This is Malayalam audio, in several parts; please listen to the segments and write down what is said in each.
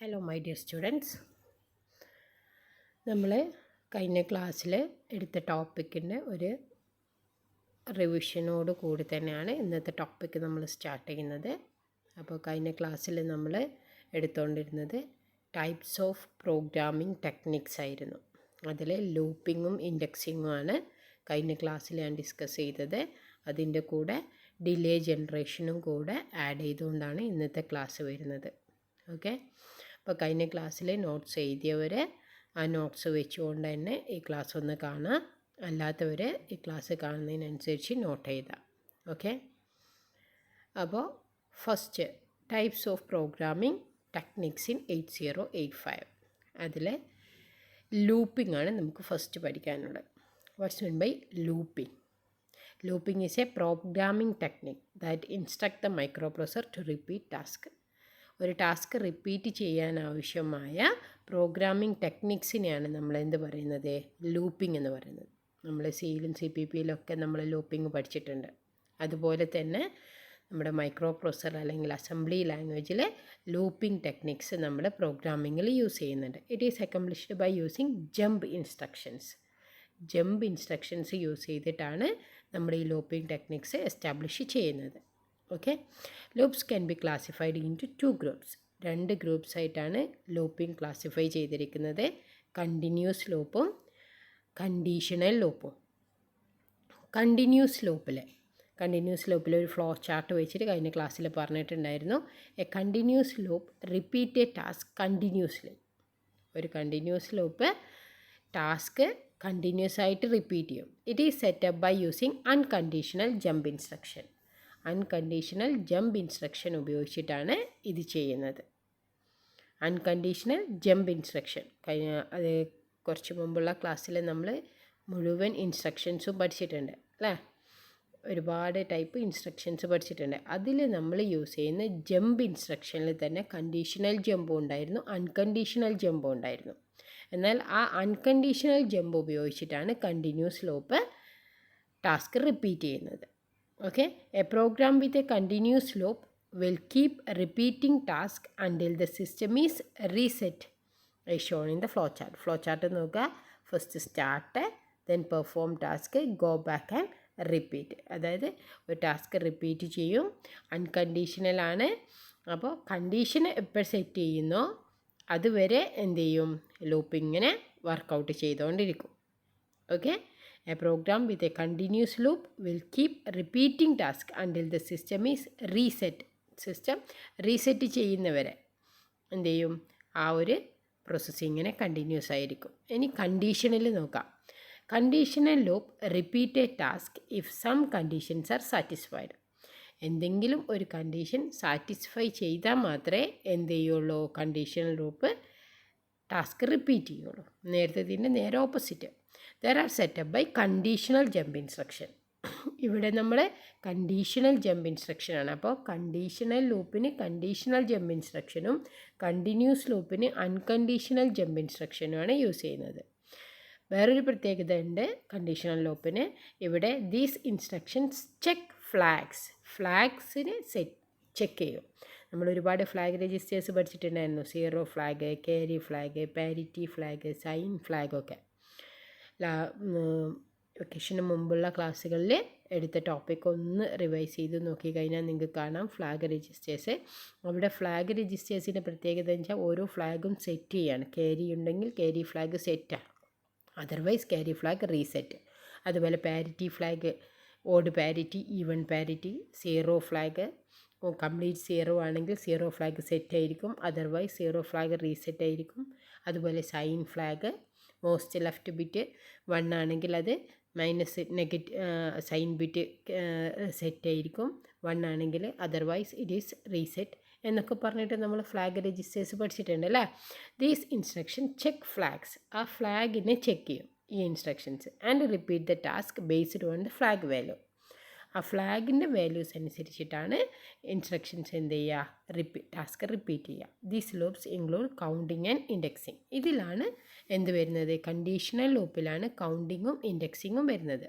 ഹലോ മൈ ഡിയർ സ്റ്റുഡൻസ്, നമ്മൾ കഴിഞ്ഞ ക്ലാസ്സിൽ എടുത്ത ടോപ്പിക്കിൻ്റെ ഒരു റിവിഷനോട് കൂടി തന്നെയാണ് ഇന്നത്തെ ടോപ്പിക്ക് നമ്മൾ സ്റ്റാർട്ട് ചെയ്യുന്നത്. അപ്പോൾ കഴിഞ്ഞ ക്ലാസ്സിൽ നമ്മൾ എടുത്തുകൊണ്ടിരുന്നത് ടൈപ്സ് ഓഫ് പ്രോഗ്രാമിംഗ് ടെക്നിക്സ് ആയിരുന്നു. അതിൽ ലൂപ്പിങ്ങും ഇൻഡെക്സിങ്ങുമാണ് കഴിഞ്ഞ ക്ലാസ്സിൽ ഞാൻ ഡിസ്കസ് ചെയ്തത്. അതിൻ്റെ കൂടെ ഡിലേ ജനറേഷനും കൂടെ ആഡ് ചെയ്തുകൊണ്ടാണ് ഇന്നത്തെ ക്ലാസ് വരുന്നത്. ഓക്കെ, അപ്പോൾ കഴിഞ്ഞ ക്ലാസ്സിൽ നോട്ട്സ് എഴുതിയവർ ആ നോട്ട്സ് വെച്ചുകൊണ്ട് തന്നെ ഈ ക്ലാസ് ഒന്ന് കാണാം, അല്ലാത്തവർ ഈ ക്ലാസ് കാണുന്നതിനനുസരിച്ച് നോട്ട് ചെയ്താൽ. ഓക്കെ, അപ്പോൾ first types of programming techniques in 8085. അതിൽ ലൂപ്പിംഗ് ആണ് നമുക്ക് ഫസ്റ്റ് പഠിക്കാനുള്ളത്. What's mean by looping? Looping is a programming technique that instructs the microprocessor to repeat task. ഒരു ടാസ്ക് റിപ്പീറ്റ് ചെയ്യാൻ ആവശ്യമായ പ്രോഗ്രാമിംഗ് ടെക്നിക്സിനെയാണ് നമ്മൾ എന്ത് പറയുന്നത്? ലൂപ്പിംഗ് എന്ന് പറയുന്നത്. നമ്മൾ സിയിലും CPPയിലൊക്കെ നമ്മൾ ലൂപ്പിംഗ് പഠിച്ചിട്ടുണ്ട്. അതുപോലെ തന്നെ നമ്മുടെ മൈക്രോ പ്രോസസ്സർ അല്ലെങ്കിൽ അസംബ്ലി ലാംഗ്വേജിൽ ലൂപ്പിംഗ് ടെക്നിക്സ് നമ്മൾ പ്രോഗ്രാമിങ്ങിൽ യൂസ് ചെയ്യുന്നുണ്ട്. It is accomplished by using jump instructions. Jump instructions use ചെയ്തിട്ടാണ് നമ്മൾ ഈ ലൂപ്പിംഗ് ടെക്നിക്സ് എസ്റ്റാബ്ലിഷ് ചെയ്യുന്നത്. Okay, loops can be classified into 2 groups. 2 groups ആയിട്ടാണ് ലൂപ്പിംഗ് ക്ലാസിഫൈ ചെയ്തിരിക്കുന്നത്. കണ്ടിന്യൂസ് ലൂപ്പും കണ്ടീഷണൽ ലൂപ്പും. കണ്ടിന്യൂസ് ലൂപ്പിൽ ഒരു ഫ്ലോ ചാർട്ട് വെച്ചിട്ട് കഴിഞ്ഞ ക്ലാസ്സിൽ പറഞ്ഞിട്ടുണ്ടായിരുന്നു. A continuous loop repeat a task continuously. ഒരു കണ്ടിന്യൂസ് ലൂപ്പ് ടാസ്ക് കണ്ടിന്യൂസ് ആയിട്ട് റിപ്പീറ്റ് ചെയ്യും. It is set up by using unconditional jump instruction. Unconditional jump instruction ഉപയോഗിച്ചിട്ടാണ് ഇത് ചെയ്യുന്നത്. അൺകണ്ടീഷണൽ ജമ്പ് ഇൻസ്ട്രക്ഷൻ അത് കുറച്ച് മുമ്പുള്ള ക്ലാസ്സിൽ നമ്മൾ മുഴുവൻ ഇൻസ്ട്രക്ഷൻസും പഠിച്ചിട്ടുണ്ട് അല്ലേ? ഒരുപാട് ടൈപ്പ് ഇൻസ്ട്രക്ഷൻസ് പഠിച്ചിട്ടുണ്ട്. അതിൽ നമ്മൾ യൂസ് ചെയ്യുന്ന ജമ്പ് ഇൻസ്ട്രക്ഷനിൽ തന്നെ കണ്ടീഷണൽ ജമ്പും ഉണ്ടായിരുന്നു, അൺകണ്ടീഷണൽ ജമ്പും ഉണ്ടായിരുന്നു. എന്നാൽ ആ അൺകണ്ടീഷണൽ ജമ്പ് ഉപയോഗിച്ചിട്ടാണ് കണ്ടിന്യൂസ് ലൂപ്പ് ടാസ്ക് റിപ്പീറ്റ് ചെയ്യുന്നത്. Okay, a program with a continuous loop will keep repeating task until the system is reset I shown in the flow chart. Flow chart നോക്കുക. First start, then perform task, go back and repeat. അതായത് ഒരു ടാസ്ക് റിപ്പീറ്റ് ചെയ്യും, അൺകണ്ടീഷണലാണ്. അപ്പോൾ കണ്ടീഷൻ എപ്പോൾ സെറ്റ് ചെയ്യുന്നോ അതുവരെ എന്ത് ചെയ്യും? ലൂപ്പിങ്ങനെ വർക്കൗട്ട് ചെയ്തുകൊണ്ടിരിക്കും. Okay, a program with a continuous loop will keep repeating task until the system is reset. System reset ചെയ്യുന്നവരെ എന്ത് ചെയ്യും? ആ ഒരു പ്രോസസ്സിങ്ങനെ കണ്ടിന്യൂസ് ആയിരിക്കും. ഇനി കണ്ടീഷനിൽ നോക്കാം. Conditional loop repeat a task if some conditions are satisfied. എന്തെങ്കിലും ഒരു കണ്ടീഷൻ സാറ്റിസ്ഫൈ ചെയ്താൽ മാത്രമേ എന്ത് ചെയ്യുള്ളൂ? കണ്ടീഷണൽ ലൂപ്പ് ടാസ്ക് റിപ്പീറ്റ് ചെയ്യുള്ളൂ. നേരത്തെ നേരെ opposite. There are setup by conditional jump instruction. ഇവിടെ നമ്മൾ കണ്ടീഷണൽ ജമ്പ് ഇൻസ്ട്രക്ഷനാണ്. അപ്പോൾ കണ്ടീഷണൽ ലൂപ്പിന് കണ്ടീഷണൽ ജമ്പ് ഇൻസ്ട്രക്ഷനും കണ്ടിന്യൂസ് ലൂപ്പിന് അൺകണ്ടീഷണൽ ജമ്പ് ഇൻസ്ട്രക്ഷനുമാണ് യൂസ് ചെയ്യുന്നത്. വേറൊരു പ്രത്യേകത ഉണ്ട് കണ്ടീഷണൽ ലൂപ്പിന്. ഇവിടെ ദീസ് ഇൻസ്ട്രക്ഷൻസ് ചെക്ക് ഫ്ലാഗ്സിന് ചെക്ക് ചെയ്യും. നമ്മൾ ഒരുപാട് ഫ്ലാഗ് രജിസ്റ്റേഴ്സ് പഠിച്ചിട്ടുണ്ടായിരുന്നു. 0 flag, carry flag, parity flag, sign ഫ്ലാഗൊക്കെ. വെക്കേഷന് മുമ്പുള്ള ക്ലാസ്സുകളിൽ എടുത്ത ടോപ്പിക് ഒന്ന് റിവൈസ് ചെയ്ത് നോക്കിക്കഴിഞ്ഞാൽ നിങ്ങൾക്ക് കാണാം ഫ്ലാഗ് രജിസ്റ്റേഴ്സ്. അവിടെ ഫ്ലാഗ് രജിസ്റ്റേഴ്സിൻ്റെ പ്രത്യേകത എന്ന് വെച്ചാൽ ഓരോ ഫ്ലാഗും സെറ്റ് ചെയ്യാണ്. ക്യാരി ഉണ്ടെങ്കിൽ ക്യാരി ഫ്ലാഗ് സെറ്റാണ്, അതർവൈസ് ക്യാരി ഫ്ലാഗ് റീസെറ്റ്. അതുപോലെ parity flag, odd parity, even parity. 0 flag complete 0 ആണെങ്കിൽ 0 ഫ്ലാഗ് സെറ്റ് ആയിരിക്കും, അതർവൈസ് 0 ഫ്ലാഗ് റീസെറ്റ് ആയിരിക്കും. അതുപോലെ sign flag, most left bit 1 ആണെങ്കിൽ അത് സൈൻ ബിറ്റ് സെറ്റ് ആയിരിക്കും. 1 ആണെങ്കിൽ അതർവൈസ് ഇറ്റ് ഈസ് റീസെറ്റ് എന്നൊക്കെ പറഞ്ഞിട്ട് നമ്മൾ ഫ്ലാഗ് രജിസ്റ്റേഴ്സ് പഠിച്ചിട്ടുണ്ട് അല്ലേ? These instruction check flags. ആ ഫ്ലാഗിനെ ചെക്ക് ചെയ്യും ഈ instructions. And repeat the task based on the flag value. ആ ഫ്ലാഗിൻ്റെ വാല്യൂസ് അനുസരിച്ചിട്ടാണ് ഇൻസ്ട്രക്ഷൻസ് എന്ത് ചെയ്യുക? ടാസ്ക് റിപ്പീറ്റ് ചെയ്യുക. These loops include counting and indexing. ഇതിലാണ് എന്ത് വരുന്നത്? കണ്ടീഷണൽ ലൂപ്പിലാണ് കൗണ്ടിങ്ങും ഇൻഡെക്സിങ്ങും വരുന്നത്.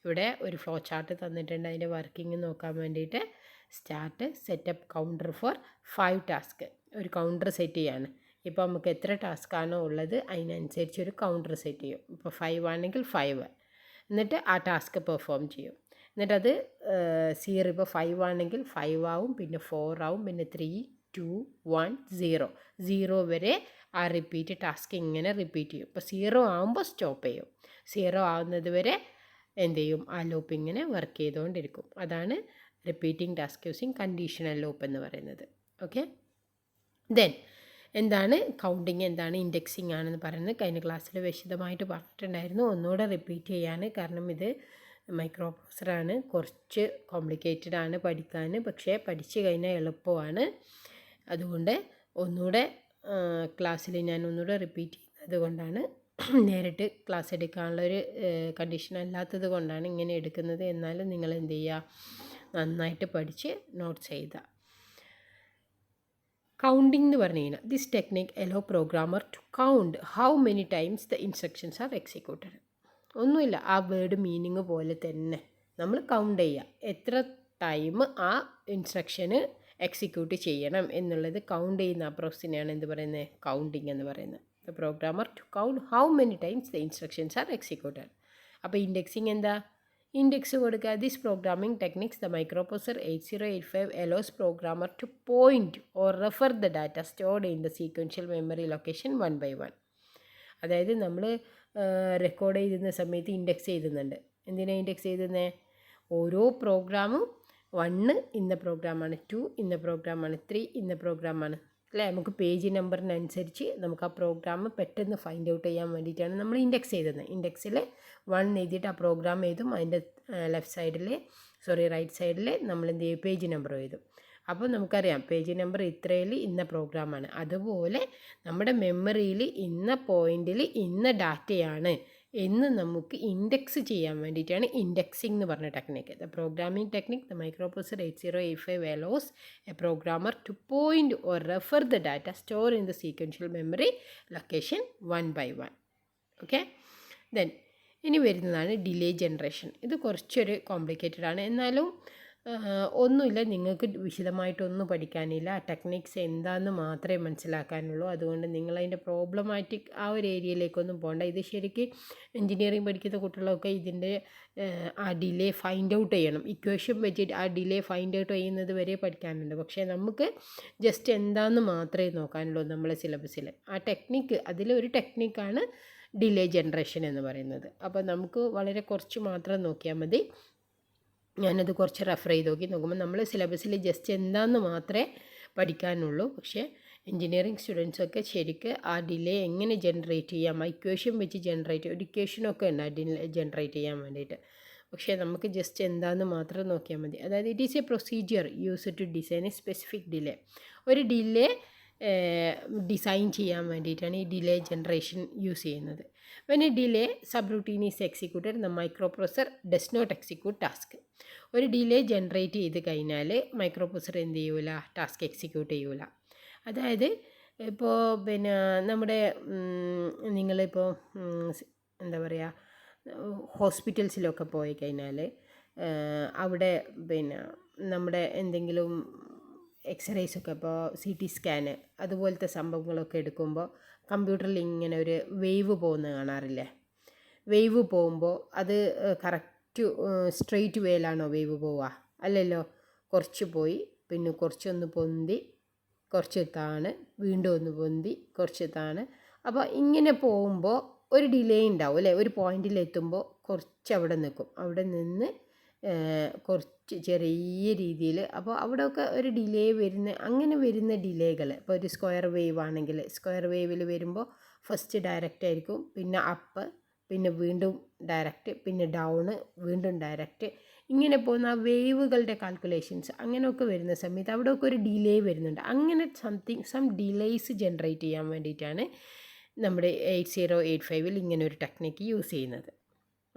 ഇവിടെ ഒരു ഫ്ലോ ചാർട്ട് തന്നിട്ടുണ്ട്. അതിൻ്റെ വർക്കിംഗ് നോക്കാൻ വേണ്ടിയിട്ട് start, setup counter for 5 task. ഒരു കൗണ്ടർ സെറ്റ് ചെയ്യാണ്. ഇപ്പോൾ നമുക്ക് എത്ര ടാസ്ക്കാണോ ഉള്ളത് അതിനനുസരിച്ച് ഒരു കൗണ്ടർ സെറ്റ് ചെയ്യും. ഇപ്പോൾ 5 ആണെങ്കിൽ 5, എന്നിട്ട് ആ ടാസ്ക് പെർഫോം ചെയ്യും. എന്നിട്ടത് 0 ഇപ്പോൾ 5 ആണെങ്കിൽ 5 ആവും, പിന്നെ 4 ആവും, പിന്നെ 3, 2, 1, 0 വരെ ആ റിപ്പീറ്റ് ടാസ്ക് ഇങ്ങനെ റിപ്പീറ്റ് ചെയ്യും. ഇപ്പോൾ 0 ആകുമ്പോൾ സ്റ്റോപ്പ് ചെയ്യും. 0 ആവുന്നത് വരെ എന്ത് ചെയ്യും, ആ ലൂപ്പ് ഇങ്ങനെ വർക്ക് ചെയ്തുകൊണ്ടിരിക്കും. അതാണ് repeating task using conditional loop എന്ന് പറയുന്നത്. ഓക്കെ, ദെൻ എന്താണ് കൗണ്ടിങ്, എന്താണ് ഇൻഡെക്സിങ് ആണെന്ന് പറയുന്നത് കഴിഞ്ഞ ക്ലാസ്സിൽ വിശദമായിട്ട് പറഞ്ഞിട്ടുണ്ടായിരുന്നു. ഒന്നുകൂടെ റിപ്പീറ്റ് ചെയ്യാണ്, കാരണം ഇത് മൈക്രോ പ്രോസസ്സറാണ്, കുറച്ച് കോംപ്ലിക്കേറ്റഡ് ആണ് പഠിക്കാൻ, പക്ഷേ പഠിച്ചു കഴിഞ്ഞാൽ എളുപ്പമാണ്. അതുകൊണ്ട് ഒന്നുകൂടെ ക്ലാസ്സിൽ ഞാൻ ഒന്നുകൂടെ റിപ്പീറ്റ് ചെയ്യുന്നത് കൊണ്ടാണ്, നേരിട്ട് ക്ലാസ് എടുക്കാനുള്ളൊരു കണ്ടീഷൻ അല്ലാത്തത് കൊണ്ടാണ് ഇങ്ങനെ എടുക്കുന്നത്. എന്നാലും നിങ്ങൾ എന്ത് ചെയ്യുക, നന്നായിട്ട് പഠിച്ച് നോട്ട്സ് എഴുതുക. കൗണ്ടിങ് എന്ന് പറഞ്ഞു കഴിഞ്ഞാൽ this technique allow programmer to count how many times the instructions are executed. ഒന്നുമില്ല, ആ വേർഡ് മീനിങ് പോലെ തന്നെ നമ്മൾ കൗണ്ട് ചെയ്യുക, എത്ര ടൈം ആ ഇൻസ്ട്രക്ഷന് എക്സിക്യൂട്ട് ചെയ്യണം എന്നുള്ളത് കൗണ്ട് ചെയ്യുന്ന ആ പ്രോസസ്സിനെയാണ് എന്ത് പറയുന്നത്, കൗണ്ടിങ് എന്ന് പറയുന്നത്. The programmer to count how many times the instructions are executed. അപ്പോൾ ഇൻഡെക്സിങ് എന്താ, ഇൻഡെക്സ് കൊടുക്കുക. This programming techniques the microprocessor 8085 allows programmer to point or refer the data stored in the sequential memory location one by one. അതായത് നമ്മൾ റെക്കോർഡ് ചെയ്യുന്ന സമയത്ത് ഇൻഡെക്സ് എഴുതുന്നുണ്ട്. എന്തിനാണ് ഇൻഡെക്സ് എഴുതുന്നത്, ഓരോ പ്രോഗ്രാമും 1 ഇന്ന പ്രോഗ്രാമാണ്, 2 ഇന്ന പ്രോഗ്രാമാണ്, 3 ഇന്ന പ്രോഗ്രാമാണ് അല്ലേ. നമുക്ക് പേജ് നമ്പറിനനുസരിച്ച് നമുക്ക് ആ പ്രോഗ്രാം പെട്ടെന്ന് ഫൈൻഡ് ഔട്ട് ചെയ്യാൻ വേണ്ടിയിട്ടാണ് നമ്മൾ ഇൻഡെക്സ് എഴുതുന്നത്. ഇൻഡെക്സിൽ 1 എഴുതിയിട്ട് ആ പ്രോഗ്രാം എഴുതും, അതിൻ്റെ റൈറ്റ് സൈഡിൽ നമ്മൾ എന്ത് ചെയ്യും, പേജ് നമ്പർ എഴുതും. അപ്പോൾ നമുക്കറിയാം പേജ് നമ്പർ ഇത്രയിൽ ഇന്ന പ്രോഗ്രാമാണ്. അതുപോലെ നമ്മുടെ മെമ്മറിയിൽ ഇന്ന പോയിന്റിൽ ഇന്ന ഡാറ്റയാണ് എന്ന് നമുക്ക് ഇൻഡെക്സ് ചെയ്യാൻ വേണ്ടിയിട്ടാണ് ഇൻഡെക്സിംഗ് എന്ന് പറഞ്ഞ technique. The programming technique the microprocessor 8085 allows a programmer to point or refer the data stored in the sequential memory location one by one. Okay, then ഇനി വരുന്നതാണ് ഡിലേ ജനറേഷൻ. ഇത് കുറച്ചൊരു കോംപ്ലിക്കേറ്റഡ് ആണ്, എന്നാലും ഒന്നുമില്ല, നിങ്ങൾക്ക് വിശദമായിട്ടൊന്നും പഠിക്കാനില്ല, ടെക്നിക്സ് എന്താണെന്ന് മാത്രമേ മനസ്സിലാക്കാനുള്ളൂ. അതുകൊണ്ട് നിങ്ങളതിൻ്റെ പ്രോബ്ലമാറ്റിക് ആ ഒരു ഏരിയയിലേക്കൊന്നും പോകണ്ട. ഇത് ശരിക്കും എൻജിനീയറിംഗ് പഠിക്കുന്ന കുട്ടികളൊക്കെ ഇതിൻ്റെ ആ ഡിലേ ഫൈൻഡ് ഔട്ട് ചെയ്യണം. ഇക്വേഷൻ വെച്ചിട്ട് ആ ഡിലേ ഫൈൻഡ് ഔട്ട് ചെയ്യുന്നത് വരെ പഠിക്കാനുണ്ട്. പക്ഷേ നമുക്ക് ജസ്റ്റ് എന്താണെന്ന് മാത്രമേ നോക്കാനുള്ളൂ നമ്മളെ സിലബസിൽ. ആ ടെക്നിക്ക്, അതിലൊരു ടെക്നിക്കാണ് ഡിലേ ജനറേഷൻ എന്ന് പറയുന്നത്. അപ്പോൾ നമുക്ക് വളരെ കുറച്ച് മാത്രം നോക്കിയാൽ മതി. ഞാനത് കുറച്ച് റെഫർ ചെയ്ത് നോക്കുമ്പോൾ നമ്മൾ സിലബസിൽ ജസ്റ്റ് എന്താണെന്ന് മാത്രമേ പഠിക്കാനുള്ളൂ. പക്ഷേ എൻജിനീയറിംഗ് സ്റ്റുഡൻസൊക്കെ ശരിക്ക് ആ ഡിലേ എങ്ങനെ ജനറേറ്റ് ചെയ്യാം, ഇക്വേഷൻ വെച്ച് ഒരു ഇക്വേഷനൊക്കെ ഉണ്ട് ആ ഡിലേ ജനറേറ്റ് ചെയ്യാൻ വേണ്ടിയിട്ട്. പക്ഷേ നമുക്ക് ജസ്റ്റ് എന്താണെന്ന് മാത്രം നോക്കിയാൽ മതി. അതായത് it is a procedure use to design a specific delay. ഒരു ഡിലേ ഡിസൈൻ ചെയ്യാൻ വേണ്ടിയിട്ടാണ് ഈ ഡിലേ ജനറേഷൻ യൂസ് ചെയ്യുന്നത്. When a delay subroutine is executed the microprocessor does not execute task. ഒരു ഡിലേ ജനറേറ്റ് ചെയ്ത് കഴിഞ്ഞാൽ മൈക്രോപ്രൊസസ്സർ എന്ത് ചെയ്യൂല, ടാസ്ക് എക്സിക്യൂട്ട് ചെയ്യൂല. അതായത് ഇപ്പോൾ പിന്നെ നമ്മുടെ നിങ്ങളിപ്പോൾ എന്താ പറയുക, ഹോസ്പിറ്റൽസിലൊക്കെ പോയി കഴിഞ്ഞാൽ അവിടെ പിന്നെ നമ്മുടെ എന്തെങ്കിലും എക്സ്റേസൊക്കെ, ഇപ്പോൾ CT സ്കാന് അതുപോലത്തെ സംഭവങ്ങളൊക്കെ എടുക്കുമ്പോൾ കമ്പ്യൂട്ടറിൽ ഇങ്ങനെ ഒരു വേവ് പോകുന്നത് കാണാറില്ലേ. വേവ് പോകുമ്പോൾ അത് കറക്റ്റ് സ്ട്രെയിറ്റ് വേയിലാണോ വേവ് പോവുക? അല്ലല്ലോ, കുറച്ച് പോയി, പിന്നെ കുറച്ചൊന്ന് പൊന്തി, കുറച്ച് താണ്, വീണ്ടും ഒന്ന് പൊന്തി, കുറച്ച് താണ്. അപ്പോൾ ഇങ്ങനെ പോകുമ്പോൾ ഒരു ഡിലേ ഉണ്ടാവും അല്ലേ. ഒരു പോയിന്റിലെത്തുമ്പോൾ കുറച്ച് അവിടെ നിൽക്കും, അവിടെ നിന്ന് കുറച്ച് ചെറിയ രീതിയിൽ. അപ്പോൾ അവിടെയൊക്കെ ഒരു ഡിലേ അങ്ങനെ വരുന്ന ഡിലേകൾ, ഇപ്പോൾ ഒരു സ്ക്വയർ വേവ് ആണെങ്കിൽ സ്ക്വയർ വേവിൽ വരുമ്പോൾ ഫസ്റ്റ് ഡയറക്റ്റ് ആയിരിക്കും, പിന്നെ അപ്പ്, പിന്നെ വീണ്ടും ഡയറക്റ്റ്, പിന്നെ ഡൗണ്, വീണ്ടും ഡയറക്റ്റ്, ഇങ്ങനെ പോകുന്ന ആ വേവുകളുടെ കാൽക്കുലേഷൻസ് അങ്ങനെയൊക്കെ വരുന്ന സമയത്ത് അവിടെയൊക്കെ ഒരു ഡിലേ വരുന്നുണ്ട്. അങ്ങനെ സം ഡിലേയ്സ് ജനറേറ്റ് ചെയ്യാൻ വേണ്ടിയിട്ടാണ് നമ്മുടെ 8085 ഇങ്ങനെ ഒരു ടെക്നിക്ക് യൂസ് ചെയ്യുന്നത്.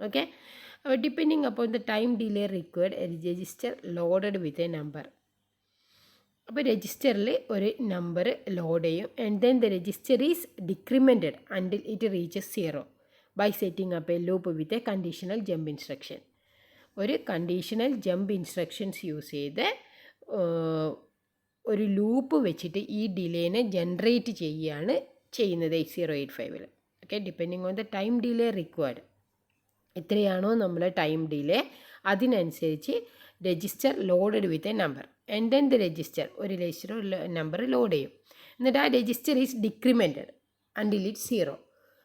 Okay, depending upon the time delay required a register loaded with a number. അപ്പോൾ രജിസ്റ്ററിൽ ഒരു നമ്പർ ലോഡ് ചെയ്യും, and then the register is decremented until it reaches 0 by setting up a loop with a conditional jump instruction. ഒരു കണ്ടീഷണൽ ജമ്പ് ഇൻസ്ട്രക്ഷൻസ് യൂസ് ചെയ്ത് ഒരു ലൂപ്പ് വെച്ചിട്ട് ഈ ഡിലേനെ ജനറേറ്റ് ചെയ്യുകയാണ് ചെയ്യുന്നത് 8085. Okay, depending on the time delay required. എത്രയാണോ നമ്മൾ ടൈം ഡിലേ അതിനനുസരിച്ച് register loaded with a number and then the register ഒരു രജിസ്റ്റർ നമ്പർ ലോഡ് ചെയ്യും. എന്നിട്ട് ആ register is decremented until it 0.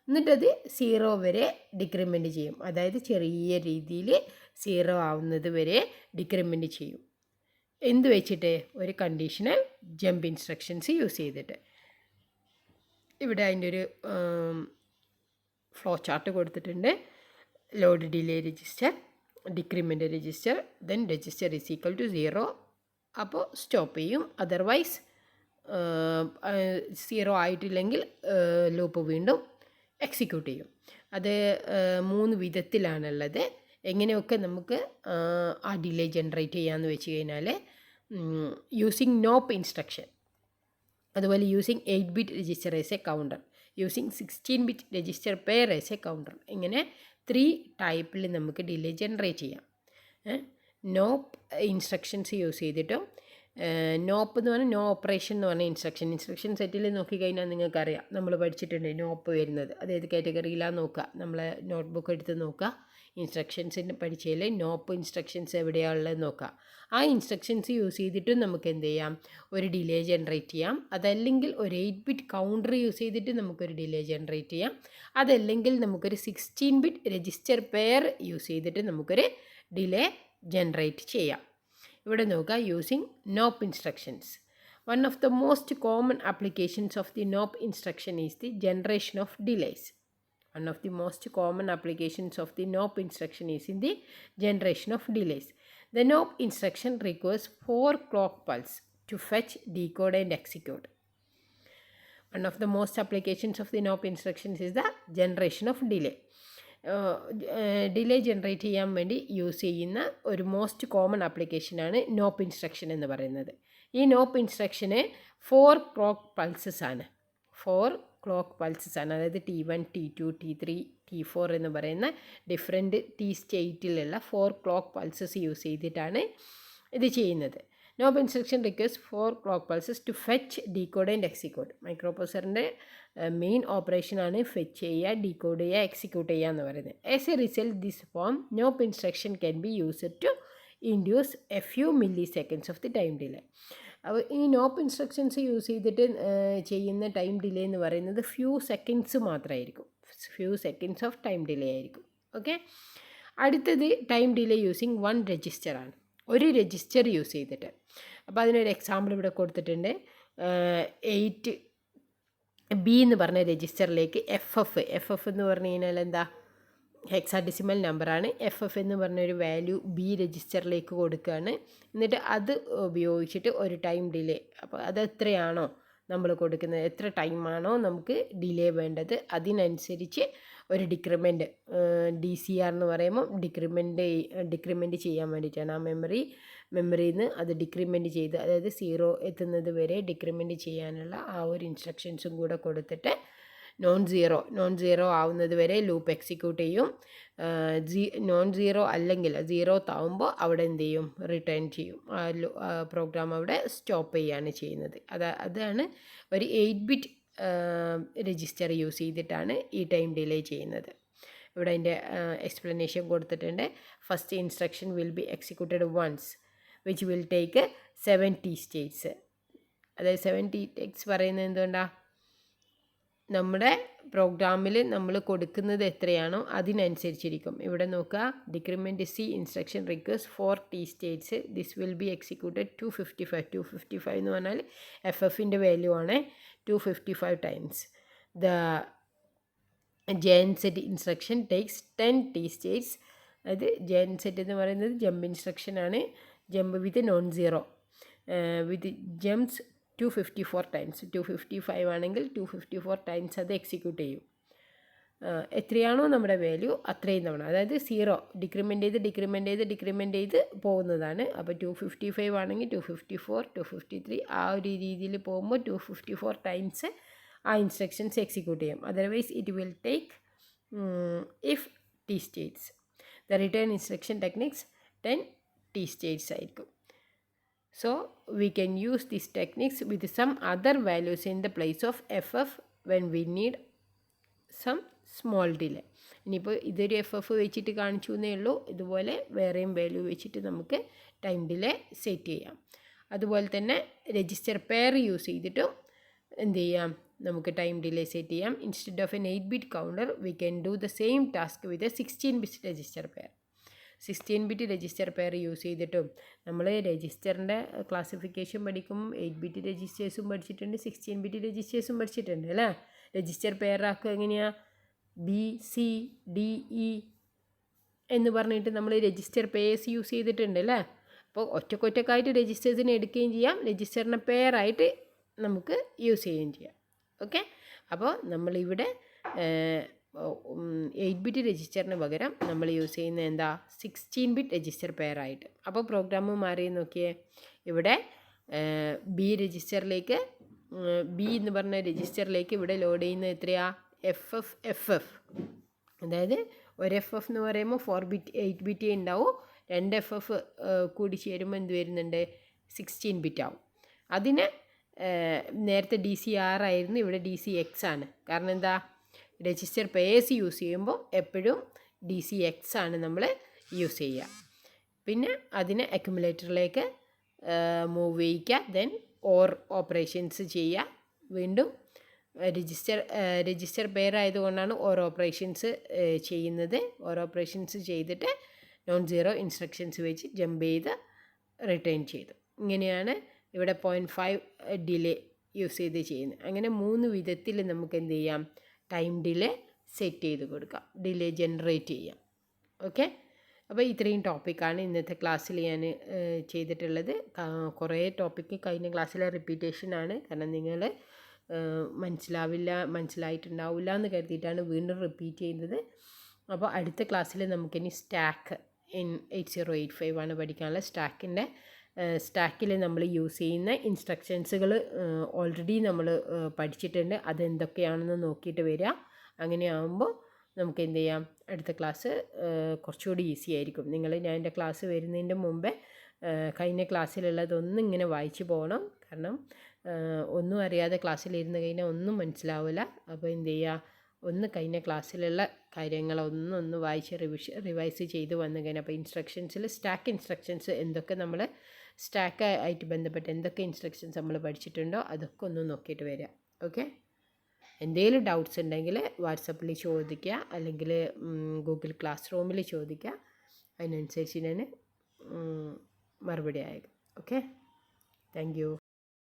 എന്നിട്ടത് 0 വരെ ഡിക്രിമെൻറ്റ് ചെയ്യും. അതായത് ചെറിയ രീതിയിൽ 0 ആവുന്നത് വരെ ഡിക്രിമെൻറ്റ് ചെയ്യും. എന്ത് വെച്ചിട്ട്? ഒരു കണ്ടീഷണൽ ജമ്പ് ഇൻസ്ട്രക്ഷൻസ് യൂസ് ചെയ്തിട്ട്. ഇവിടെ അതിൻ്റെ ഒരു ഫ്ലോ ചാർട്ട് കൊടുത്തിട്ടുണ്ട്. Load delay register, decrement register, then register is equal to 0. അപ്പോൾ സ്റ്റോപ്പ് ചെയ്യും. അതർവൈസ് 0 ആയിട്ടില്ലെങ്കിൽ ലൂപ്പ് വീണ്ടും എക്സിക്യൂട്ട് ചെയ്യും. അത് 3 വിധത്തിലാണുള്ളത്. എങ്ങനെയൊക്കെ നമുക്ക് ആ ഡിലേ ജനറേറ്റ് ചെയ്യാമെന്ന് വെച്ച് കഴിഞ്ഞാൽ യൂസിങ് നോപ്പ് ഇൻസ്ട്രക്ഷൻ, അതുപോലെ using 8-bit register as A counter, using 16-bit register pair as A counter. ഇങ്ങനെ 3 ടൈപ്പിൽ നമുക്ക് ഡിലേ ജനറേറ്റ് ചെയ്യാം. നോപ്പ് ഇൻസ്ട്രക്ഷൻസ് യൂസ് ചെയ്തിട്ടും, നോപ്പ് എന്ന് പറഞ്ഞാൽ നോ ഓപ്പറേഷൻ എന്ന് പറഞ്ഞ ഇൻസ്ട്രക്ഷൻ സെറ്റിൽ നോക്കിക്കഴിഞ്ഞാൽ നിങ്ങൾക്കറിയാം, നമ്മൾ പഠിച്ചിട്ടുണ്ട് നോപ്പ് വരുന്നത്. അത് ഏത് കാറ്റഗറിയിലാണ് നോക്കുക, നമ്മളെ നോട്ട്ബുക്ക് എടുത്ത് നോക്കുക. ഇൻസ്ട്രക്ഷൻസിന് പഠിച്ചതിൽ നോപ്പ് ഇൻസ്ട്രക്ഷൻസ് എവിടെയാണുള്ളത് നോക്കുക. ആ ഇൻസ്ട്രക്ഷൻസ് യൂസ് ചെയ്തിട്ടും നമുക്ക് എന്ത് ചെയ്യാം, ഒരു ഡിലേ ജനറേറ്റ് ചെയ്യാം. അതല്ലെങ്കിൽ ഒരു 8-bit കൗണ്ടർ യൂസ് ചെയ്തിട്ട് നമുക്കൊരു ഡിലേ ജനറേറ്റ് ചെയ്യാം. അതല്ലെങ്കിൽ നമുക്കൊരു 16-bit രജിസ്റ്റർ പെയർ യൂസ് ചെയ്തിട്ട് നമുക്കൊരു ഡിലേ ജനറേറ്റ് ചെയ്യാം. ഇവിടെ നോക്കുക, using nope instructions. One of the most common applications of the nope instruction is the generation of delays. One of the most common applications of the NOP instruction is in the generation of delays. The NOP instruction requires 4 clock pulses to fetch, decode and execute. One of the most applications of the NOP instructions is the generation of delay. Delay generate ചെയ്യാൻ വേണ്ടി യൂസ് ചെയ്യുന്ന ഒരു മോസ്റ്റ് കോമൺ ആപ്ലിക്കേഷനാണ് നോപ്പ് ഇൻസ്ട്രക്ഷൻ എന്ന് പറയുന്നത്. ഈ നോപ്പ് ഇൻസ്ട്രക്ഷന് 4 ക്ലോക്ക് പൾസസ് ആണ്. 4 ക്ലോക്ക് പൾസസ് ആണ്. അതായത് T1, T2, T3, T4 എന്ന് പറയുന്ന ഡിഫറെൻറ്റ് T സ്റ്റേറ്റിലുള്ള 4 ക്ലോക്ക് പൾസസ് യൂസ് ചെയ്തിട്ടാണ് ഇത് ചെയ്യുന്നത്. NOP instruction requires 4 clock pulses to fetch, decode and execute. Micro പ്രോസസറിൻ്റെ മെയിൻ ഓപ്പറേഷനാണ് ഫെച്ച് ചെയ്യുക, ഡീകോഡ് ചെയ്യുക, എക്സിക്യൂട്ട് ചെയ്യുക എന്ന് പറയുന്നത്. As a result this form NOP instruction can be used to induce a few milliseconds of the time delay. അപ്പോൾ ഈ നോപ്പ് ഇൻസ്ട്രക്ഷൻസ് യൂസ് ചെയ്തിട്ട് ചെയ്യുന്ന ടൈം ഡിലേ എന്ന് പറയുന്നത് ഫ്യൂ സെക്കൻഡ്സ് മാത്രമായിരിക്കും. Few seconds of time delay ആയിരിക്കും. ഓക്കെ, അടുത്തത് ടൈം ഡിലേ യൂസിങ് 1 രജിസ്റ്ററാണ്. ഒരു രജിസ്റ്റർ യൂസ് ചെയ്തിട്ട്. അപ്പോൾ അതിനൊരു എക്സാമ്പിൾ ഇവിടെ കൊടുത്തിട്ടുണ്ട്. 8B എന്ന് പറഞ്ഞ രജിസ്റ്ററിലേക്ക് എഫ് എന്ന് പറഞ്ഞു കഴിഞ്ഞാൽ എന്താ, ഹെക്സാഡെസിമൽ നമ്പറാണ്. എഫ് എന്ന് പറഞ്ഞൊരു വാല്യൂ ബി രജിസ്റ്ററിലേക്ക് കൊടുക്കുകയാണ്. എന്നിട്ട് അത് ഉപയോഗിച്ചിട്ട് ഒരു ടൈം ഡിലേ, അപ്പോൾ അത് എത്രയാണോ നമ്മൾ കൊടുക്കുന്നത്, എത്ര ടൈമാണോ നമുക്ക് ഡിലേ വേണ്ടത് അതിനനുസരിച്ച് ഒരു ഡിക്രിമെൻറ്റ്, DCR എന്ന് പറയുമ്പോൾ ഡിക്രിമെൻറ്റ് ചെയ്യാൻ വേണ്ടിയിട്ടാണ്. ആ മെമ്മറിയിൽ നിന്ന് അത് ഡിക്രിമെൻറ്റ് ചെയ്ത്, അതായത് 0 എത്തുന്നത് വരെ ഡിക്രിമെൻറ്റ് ചെയ്യാനുള്ള ആ ഒരു ഇൻസ്ട്രക്ഷൻസും കൂടെ കൊടുത്തിട്ട് നോൺ സീറോ ആവുന്നത് വരെ ലൂപ്പ് എക്സിക്യൂട്ട് ചെയ്യും. നോൺ സീറോ അല്ലെങ്കിൽ 0 ആവുമ്പോൾ അവിടെ എന്ത് ചെയ്യും, റിട്ടേൺ ചെയ്യും. പ്രോഗ്രാം അവിടെ സ്റ്റോപ്പ് ചെയ്യുകയാണ് ചെയ്യുന്നത്. അതാണ് ഒരു 8-bit രജിസ്റ്റർ യൂസ് ചെയ്തിട്ടാണ് ഈ ടൈം ഡിലേ ചെയ്യുന്നത്. ഇവിടെ അതിൻ്റെ എക്സ്പ്ലനേഷൻ കൊടുത്തിട്ടുണ്ട്. First instruction will be executed once which will take 70 states. അതായത് 70 സ്റ്റേറ്റ്സ് പറയുന്നത് എന്തുകൊണ്ടാണ്, നമ്മുടെ പ്രോഗ്രാമിൽ നമ്മൾ കൊടുക്കുന്നത് എത്രയാണോ അതിനനുസരിച്ചിരിക്കും. ഇവിടെ നോക്കുക, decrement C instruction request 4 T states. This will be executed 255 എന്ന് പറഞ്ഞാൽ FFൻ്റെ വാല്യൂ ആണ് 255 times. The JNZ instruction takes 10 T states. അതായത് JNZ എന്ന് പറയുന്നത് ജമ്പ് ഇൻസ്ട്രക്ഷനാണ്. Jump with non zero with jumps 254 times. 255 ആണെങ്കിൽ 254 ടൈംസ് അത് എക്സിക്യൂട്ട് ചെയ്യും. എത്രയാണോ നമ്മുടെ വാല്യൂ അത്രയും തവണ, അതായത് 0 ഡിക്രിമെൻറ്റ് ചെയ്ത് പോകുന്നതാണ്. അപ്പോൾ 255 ആണെങ്കിൽ 254, 253 ആ ഒരു രീതിയിൽ പോകുമ്പോൾ 254 ടൈംസ് ആ ഇൻസ്ട്രക്ഷൻസ് എക്സിക്യൂട്ട് ചെയ്യും. Otherwise it will take if T States. The return instruction techniques 10 T States ആയിരിക്കും. So we can use these techniques with some other values in the place of ff when we need some small delay. ഇനിയിപ്പോൾ ഇതൊരു FF വെച്ചിട്ട് കാണിച്ചു എന്നേ ഉള്ളൂ. ഇതുപോലെ വേറെയും വാല്യൂ വെച്ചിട്ട് നമുക്ക് ടൈം ഡിലേ സെറ്റ് ചെയ്യാം. അതുപോലെ തന്നെ രജിസ്റ്റർ പെയർ യൂസ് ചെയ്തിട്ടും എന്ത് ചെയ്യാം, നമുക്ക് ടൈം ഡിലേ സെറ്റ് ചെയ്യാം. Instead of N 8-bit counter we can do the same task with a 16-bit register pair. 16-bit register pair use ചെയ്തിട്ടും നമ്മൾ രജിസ്റ്ററിൻ്റെ ക്ലാസിഫിക്കേഷൻ പഠിക്കുമ്പോൾ 8-bit രജിസ്റ്റേഴ്സും പഠിച്ചിട്ടുണ്ട്, 16-bit രജിസ്റ്റേഴ്സും പഠിച്ചിട്ടുണ്ട് അല്ലേ. രജിസ്റ്റർ പെയർ ആക്കുക എങ്ങനെയാണ്, BCDE എന്ന് പറഞ്ഞിട്ട് നമ്മൾ രജിസ്റ്റർ പെയേഴ്സ് യൂസ് ചെയ്തിട്ടുണ്ട് അല്ലേ. അപ്പോൾ ഒറ്റക്കൊറ്റക്കായിട്ട് രജിസ്റ്റേഴ്സിനെ എടുക്കുകയും ചെയ്യാം, രജിസ്റ്ററിനെ പെയറായിട്ട് നമുക്ക് യൂസ് ചെയ്യുകയും ചെയ്യാം. ഓക്കെ, അപ്പോൾ നമ്മളിവിടെ 8-bit രജിസ്റ്ററിന് പകരം നമ്മൾ യൂസ് ചെയ്യുന്ന എന്താ, 16-bit രജിസ്റ്റർ പെയറായിട്ട്. അപ്പോൾ പ്രോഗ്രാം മാറി നോക്കിയേ. ഇവിടെ ബി രജിസ്റ്ററിലേക്ക്, ബി എന്ന് പറഞ്ഞ രജിസ്റ്ററിലേക്ക് ഇവിടെ ലോഡ് ചെയ്യുന്ന എത്രയാ, FF. അതായത് ഒരു FF എന്ന് പറയുമ്പോൾ 4-bit 8-bit ഉണ്ടാവും, 2 FF കൂടി ചേരുമ്പോൾ എന്ത് വരുന്നുണ്ട്, 16-bit ആവും. അതിന് നേരത്തെ DCR ആയിരുന്നു, ഇവിടെ DCX ആണ്. കാരണം എന്താ, രജിസ്റ്റർ പെയേഴ്സ് യൂസ് ചെയ്യുമ്പോൾ എപ്പോഴും DCX ആണ് നമ്മൾ യൂസ് ചെയ്യുക. പിന്നെ അതിനെ അക്യുമുലേറ്ററിലേക്ക് മൂവ് ചെയ്യിക്കുക, ദെൻ ഓർ ഓപ്പറേഷൻസ് ചെയ്യുക. വീണ്ടും രജിസ്റ്റർ പെയർ ആയതുകൊണ്ടാണ് ഓർ ഓപ്പറേഷൻസ് ചെയ്യുന്നത്. ഓർ ഓപ്പറേഷൻസ് ചെയ്തിട്ട് non-zero ഇൻസ്ട്രക്ഷൻസ് വെച്ച് ജമ്പ് ചെയ്ത് റിട്ടേൺ ചെയ്തു. ഇങ്ങനെയാണ് ഇവിടെ 0.5 ഡിലേ യൂസ് ചെയ്ത് ചെയ്യുന്നത്. അങ്ങനെ 3 വിധത്തിൽ നമുക്ക് എന്ത് ചെയ്യാം, ടൈം ഡിലേ സെറ്റ് ചെയ്ത് കൊടുക്കാം, ഡിലേ ജനറേറ്റ് ചെയ്യാം. ഓക്കെ, അപ്പോൾ ഇത്രയും ടോപ്പിക്കാണ് ഇന്നത്തെ ക്ലാസ്സിൽ ഞാൻ ചെയ്തിട്ടുള്ളത്. കുറേ ടോപ്പിക്ക് കഴിഞ്ഞ ക്ലാസ്സിലെ റിപ്പീറ്റേഷനാണ്. കാരണം നിങ്ങൾ മനസ്സിലായിട്ടുണ്ടാവില്ല എന്ന് കരുതിയിട്ടാണ് വീണ്ടും റിപ്പീറ്റ് ചെയ്യുന്നത്. അപ്പോൾ അടുത്ത ക്ലാസ്സിൽ നമുക്കിനി സ്റ്റാക്ക് ഇൻ 8085 ആണ് പഠിക്കാനുള്ള. സ്റ്റാക്കിൽ നമ്മൾ യൂസ് ചെയ്യുന്ന ഇൻസ്ട്രക്ഷൻസുകൾ ഓൾറെഡി നമ്മൾ പഠിച്ചിട്ടുണ്ട്, അതെന്തൊക്കെയാണെന്ന് നോക്കിയിട്ട് വരിക. അങ്ങനെ ആകുമ്പോൾ നമുക്ക് എന്ത് ചെയ്യാം, അടുത്ത ക്ലാസ് കുറച്ചുകൂടി ഈസി ആയിരിക്കും. ഞാൻ എൻ്റെ ക്ലാസ് വരുന്നതിൻ്റെ മുമ്പേ കഴിഞ്ഞ ക്ലാസ്സിലുള്ളതൊന്നും ഇങ്ങനെ വായിച്ചു പോകണം. കാരണം ഒന്നും അറിയാതെ ക്ലാസ്സിലിരുന്ന് കഴിഞ്ഞാൽ ഒന്നും മനസ്സിലാവില്ല. അപ്പോൾ എന്ത് ചെയ്യുക, ഒന്ന് കഴിഞ്ഞ ക്ലാസ്സിലുള്ള കാര്യങ്ങളൊന്ന് വായിച്ച് റിവൈസ് ചെയ്ത് വന്നു കഴിഞ്ഞാൽ, അപ്പോൾ ഇൻസ്ട്രക്ഷൻസിൽ സ്റ്റാക്ക് ഇൻസ്ട്രക്ഷൻസ് എന്തൊക്കെ നമ്മൾ സ്റ്റാക്ക് ആയിട്ട് ബന്ധപ്പെട്ട് എന്തൊക്കെ ഇൻസ്ട്രക്ഷൻസ് നമ്മൾ പഠിച്ചിട്ടുണ്ടോ അതൊക്കെ ഒന്ന് നോക്കിയിട്ട് വരിക. ഓക്കെ, എന്തെങ്കിലും ഡൗട്ട്സ് ഉണ്ടെങ്കിൽ വാട്സപ്പിൽ ചോദിക്കുക, അല്ലെങ്കിൽ ഗൂഗിൾ ക്ലാസ് റൂമിൽ ചോദിക്കുക. അതിനനുസരിച്ച് ഞാൻ മറുപടി അയക്കാം. Okay, thank you.